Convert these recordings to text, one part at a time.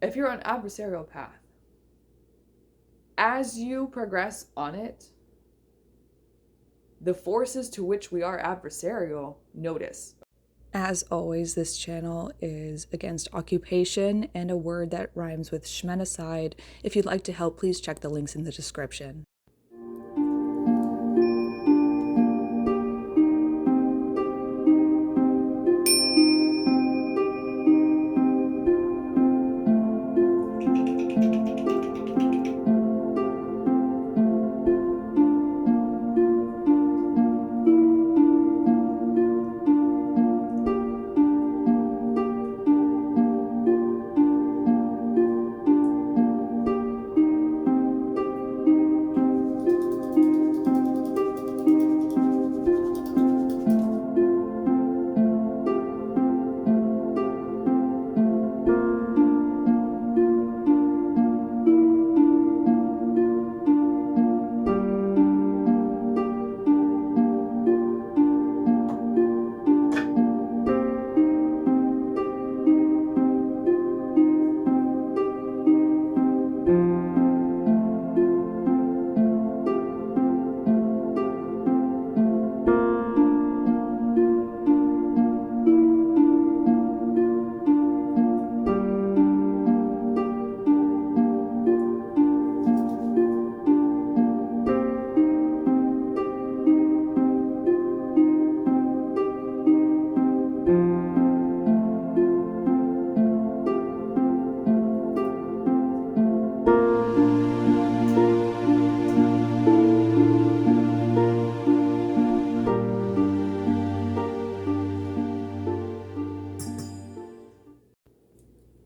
If you're on an adversarial path, as you progress on it, the forces to which we are adversarial notice. As always, this channel is against occupation and a word that rhymes with shmenicide. If you'd like to help, please check the links in the description.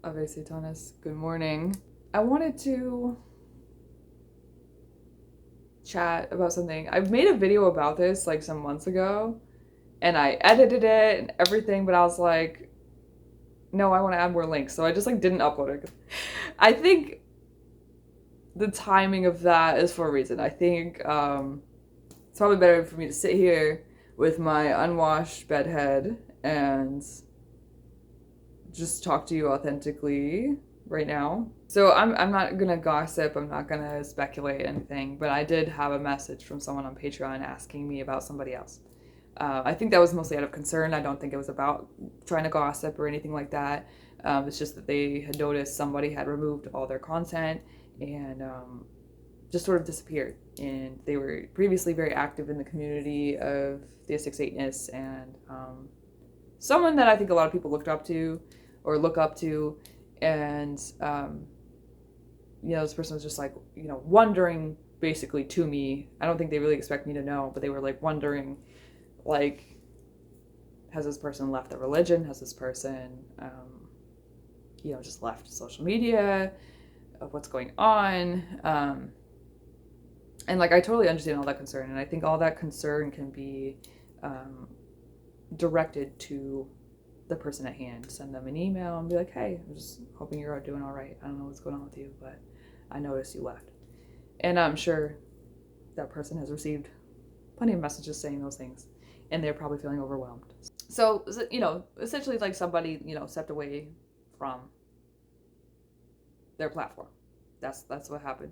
Obviously, Thomas, good morning. I wanted to chat about something. I've made a video about this like some months ago, and I edited it and everything, but I was like, no, I want to add more links, so I just like didn't upload it. I think the timing of that is for a reason. I think it's probably better for me to sit here with my unwashed bedhead and just talk to you authentically right now. So I'm not gonna gossip, I'm not gonna speculate anything, but I did have a message from someone on Patreon asking me about somebody else. I think that was mostly out of concern. I don't think it was about trying to gossip or anything like that. It's just that they had noticed somebody had removed all their content and just sort of disappeared. And they were previously very active in the community of theistic Satanists and someone that I think a lot of people looked up to or look up to. And, this person was just like, wondering basically to me. I don't think they really expect me to know, but they were like wondering, like, has this person left the religion? Has this person, just left social media? What's going on? And like, I totally understand all that concern, and I think all that concern can be directed to the person at hand. Send them an email and be like, hey, I'm just hoping you're doing all right. I don't know what's going on with you, but I noticed you left. And I'm sure that person has received plenty of messages saying those things, and they're probably feeling overwhelmed. So, essentially like somebody, stepped away from their platform. That's what happened.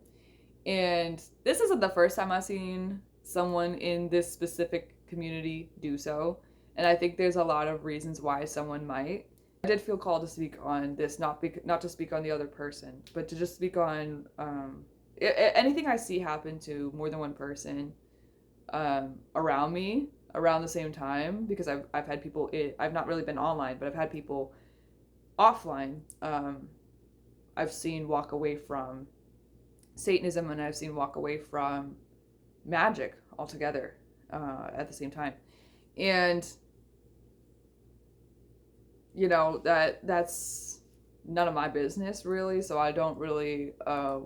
And this isn't the first time I've seen someone in this specific community do so. And I think there's a lot of reasons why someone might. I did feel called to speak on this, not to speak on the other person, but to just speak on anything I see happen to more than one person around me around the same time, because I've had people, I've not really been online, but I've had people offline I've seen walk away from Satanism, and I've seen walk away from magic altogether at the same time. And that's none of my business really, so I don't really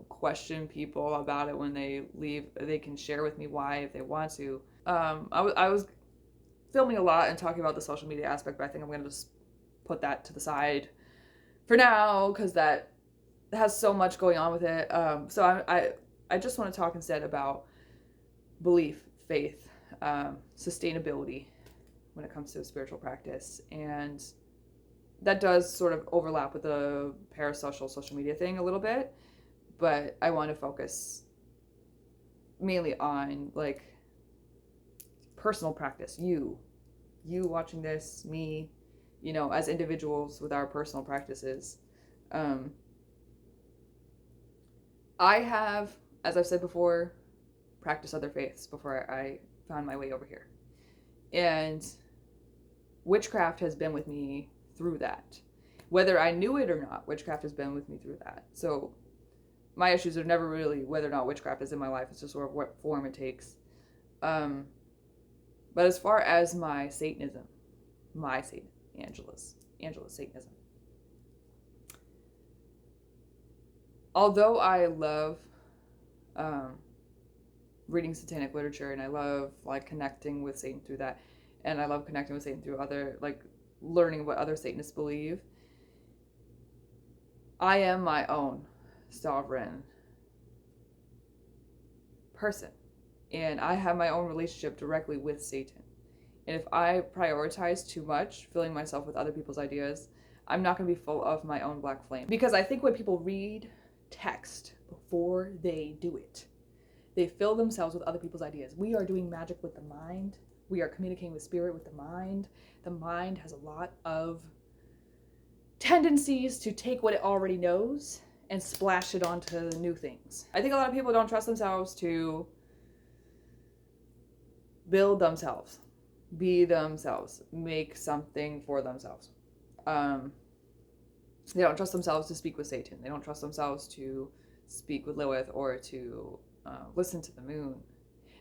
question people about it when they leave. They can share with me why if they want to. I was filming a lot and talking about the social media aspect, but I think I'm going to just put that to the side for now because that has so much going on with it. So I just want to talk instead about belief, faith, sustainability when it comes to a spiritual practice, and that does sort of overlap with the parasocial social media thing a little bit, but I want to focus mainly on like personal practice. You watching this, me, as individuals with our personal practices. I have, as I've said before, practiced other faiths before I found my way over here. And witchcraft has been with me through that. Whether I knew it or not, witchcraft has been with me through that. So my issues are never really whether or not witchcraft is in my life. It's just sort of what form it takes. But as far as my Satanism, Angela's Satanism. Although I love reading satanic literature and I love like connecting with Satan through that, and I love connecting with Satan through other, like learning what other Satanists believe, I am my own sovereign person. And I have my own relationship directly with Satan. And if I prioritize too much, filling myself with other people's ideas, I'm not going to be full of my own black flame. Because I think when people read text before they do it, they fill themselves with other people's ideas. We are doing magic with the mind. We are communicating with spirit with the mind. The mind has a lot of tendencies to take what it already knows and splash it onto new things. I think a lot of people don't trust themselves to build themselves, be themselves, make something for themselves. They don't trust themselves to speak with Satan. They don't trust themselves to speak with Lilith or to listen to the moon.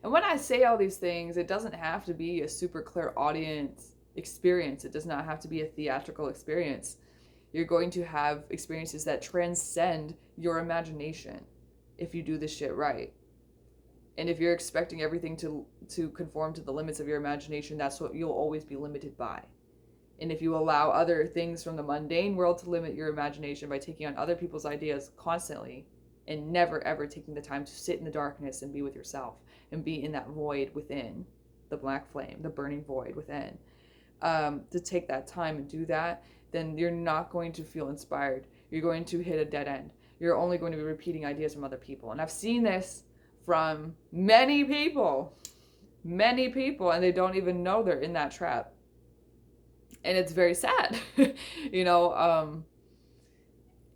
And when I say all these things, it doesn't have to be a super clear audience experience. It does not have to be a theatrical experience. You're going to have experiences that transcend your imagination if you do this shit right. And if you're expecting everything to conform to the limits of your imagination, that's what you'll always be limited by. And if you allow other things from the mundane world to limit your imagination by taking on other people's ideas constantly and never ever taking the time to sit in the darkness and be with yourself and be in that void within, the black flame, the burning void within, to take that time and do that, then you're not going to feel inspired. You're going to hit a dead end. You're only going to be repeating ideas from other people. And I've seen this from many people, and they don't even know they're in that trap. And it's very sad,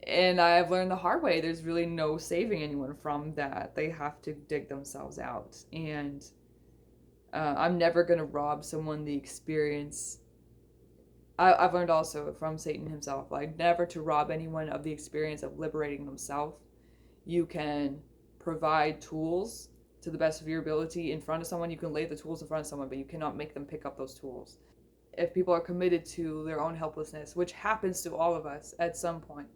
and I've learned the hard way, there's really no saving anyone from that. They have to dig themselves out. And I'm never going to rob someone the experience. I've learned also from Satan himself, like never to rob anyone of the experience of liberating themselves. You can provide tools to the best of your ability in front of someone. You can lay the tools in front of someone, but you cannot make them pick up those tools. If people are committed to their own helplessness, which happens to all of us at some point.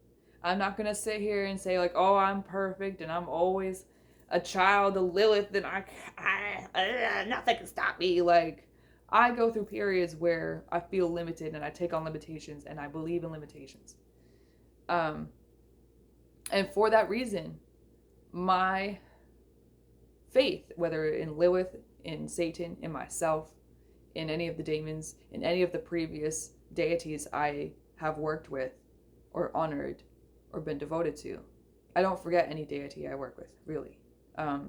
I'm not going to sit here and say like, oh, I'm perfect and I'm always a child of Lilith and nothing can stop me. Like, I go through periods where I feel limited and I take on limitations and I believe in limitations. And for that reason, my faith, whether in Lilith, in Satan, in myself, in any of the demons, in any of the previous deities I have worked with or honored or been devoted to. I don't forget any deity I work with, really. But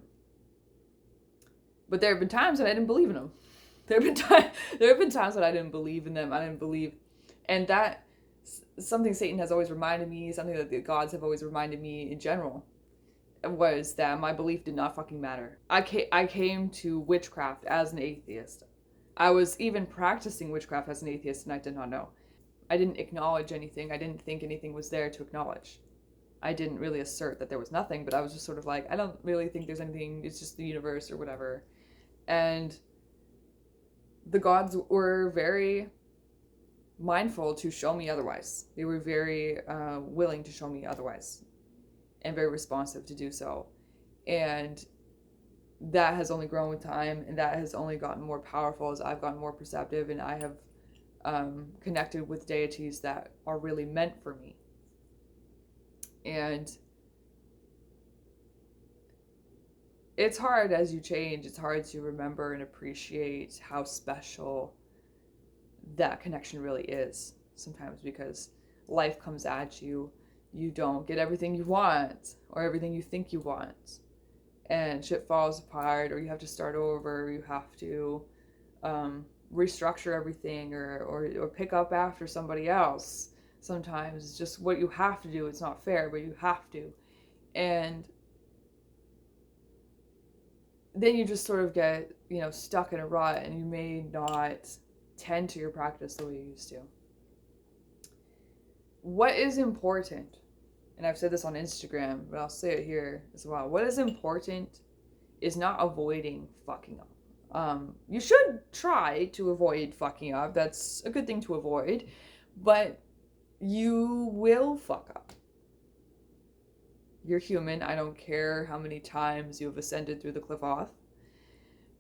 there have been times when I didn't believe in them. There have been times when I didn't believe in them. I didn't believe. And that, something Satan has always reminded me, something that the gods have always reminded me in general, was that my belief did not fucking matter. I came to witchcraft as an atheist. I was even practicing witchcraft as an atheist and I did not know. I didn't acknowledge anything. I didn't think anything was there to acknowledge. I didn't really assert that there was nothing, but I was just sort of like, I don't really think there's anything. It's just the universe or whatever. And the gods were very mindful to show me otherwise. They were very willing to show me otherwise and very responsive to do so. And that has only grown with time, and that has only gotten more powerful as I've gotten more perceptive and I have connected with deities that are really meant for me. And it's hard as you change. It's hard to remember and appreciate how special that connection really is. sometimes because life comes at you. You don't get everything you want or everything you think you want. And shit falls apart, or you have to start over, or you have to restructure everything, or pick up after somebody else. Sometimes it's just what you have to do. It's not fair, but you have to. And then you just sort of get, stuck in a rut, and you may not tend to your practice the way you used to. What is important, and I've said this on Instagram, but I'll say it here as well. What is important is not avoiding fucking up. You should try to avoid fucking up. That's a good thing to avoid, but you will fuck up. You're human. I don't care how many times you have ascended through the cliff off.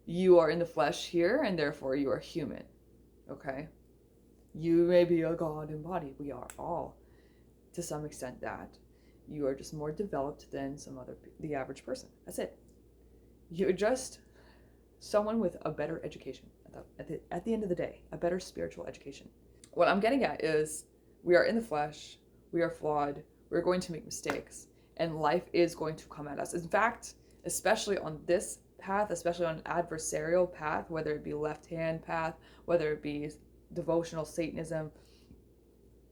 You are in the flesh here, and therefore you are human. Okay? You may be a god in body. We are all, to some extent, that. You are just more developed than the average person. That's it. You're just someone with a better education at the end of the day, a better spiritual education. What I'm getting at is we are in the flesh, we are flawed, we're going to make mistakes, and life is going to come at us. In fact, especially on this path, especially on an adversarial path, whether it be left-hand path, whether it be devotional Satanism,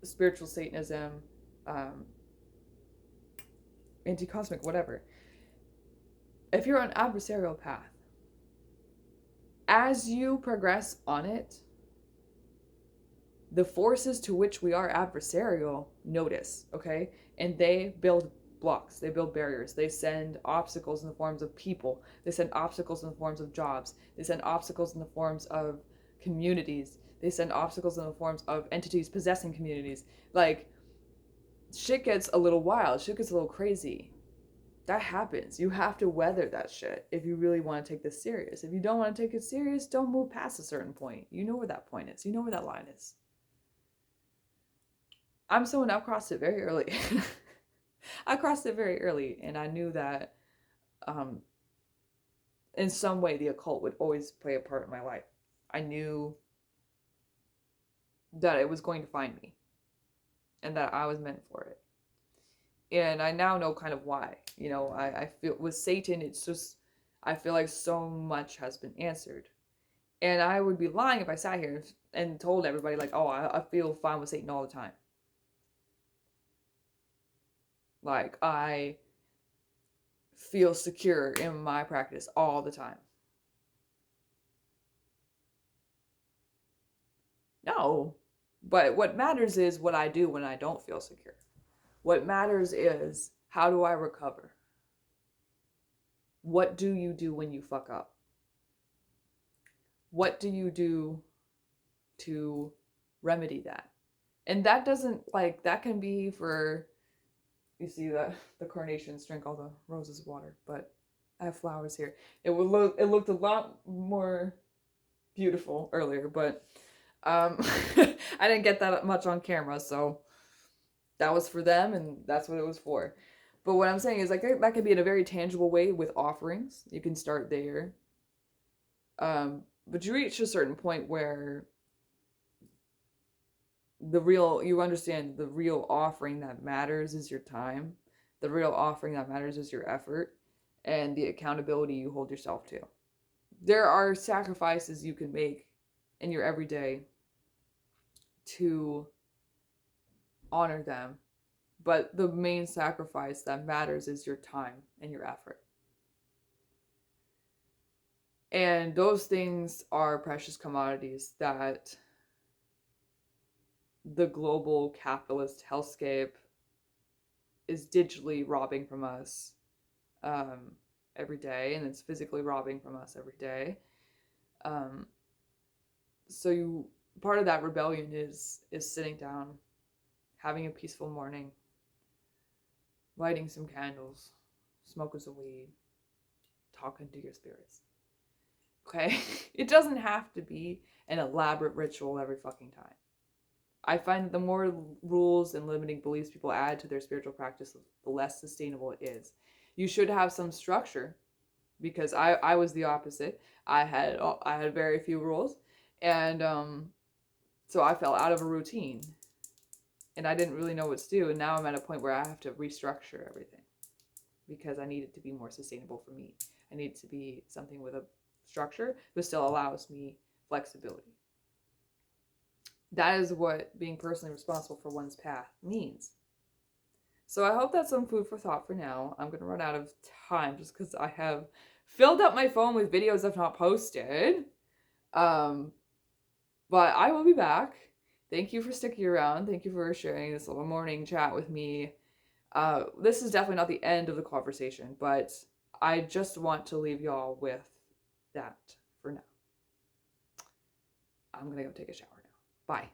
spiritual Satanism, anti-cosmic, whatever. If you're on an adversarial path, as you progress on it, the forces to which we are adversarial notice, okay? And they build blocks, they build barriers, they send obstacles in the forms of people, they send obstacles in the forms of jobs, they send obstacles in the forms of communities, they send obstacles in the forms of entities possessing communities. Like, shit gets a little wild, shit gets a little crazy. That happens. You have to weather that shit if you really want to take this serious. If you don't want to take it serious, don't move past a certain point. You know where that point is. You know where that line is. I'm someone, I crossed it very early. I crossed it very early, and I knew that in some way the occult would always play a part in my life. I knew that it was going to find me and that I was meant for it. And I now know kind of why. I feel with Satan, it's just, I feel like so much has been answered. And I would be lying if I sat here and told everybody, like, oh, I feel fine with Satan all the time. Like, I feel secure in my practice all the time. No. But what matters is what I do when I don't feel secure. What matters is, how do I recover? What do you do when you fuck up? What do you do to remedy that? And that doesn't, like, that can be for, you see that the carnations drink all the roses' water, but I have flowers here. It looked a lot more beautiful earlier, but I didn't get that much on camera, so that was for them, and that's what it was for. But what I'm saying is, like, that could be in a very tangible way with offerings. You can start there. But you reach a certain point where you understand the real offering that matters is your time. The real offering that matters is your effort and the accountability you hold yourself to. There are sacrifices you can make in your everyday to honor them, but the main sacrifice that matters is your time and your effort. And those things are precious commodities that the global capitalist hellscape is digitally robbing from us every day, and it's physically robbing from us every day. So part of that rebellion is sitting down, having a peaceful morning, lighting some candles, smoking some weed, talking to your spirits. Okay? It doesn't have to be an elaborate ritual every fucking time. I find that the more rules and limiting beliefs people add to their spiritual practice, the less sustainable it is. You should have some structure, because I was the opposite. I had very few rules, and so I fell out of a routine. And I didn't really know what to do. And now I'm at a point where I have to restructure everything because I need it to be more sustainable for me. I need it to be something with a structure, but still allows me flexibility. That is what being personally responsible for one's path means. So I hope that's some food for thought for now. I'm going to run out of time just because I have filled up my phone with videos I've not posted. Um, but I will be back. Thank you for sticking around. Thank you for sharing this little morning chat with me. This is definitely not the end of the conversation, but I just want to leave y'all with that for now. I'm going to go take a shower now. Bye.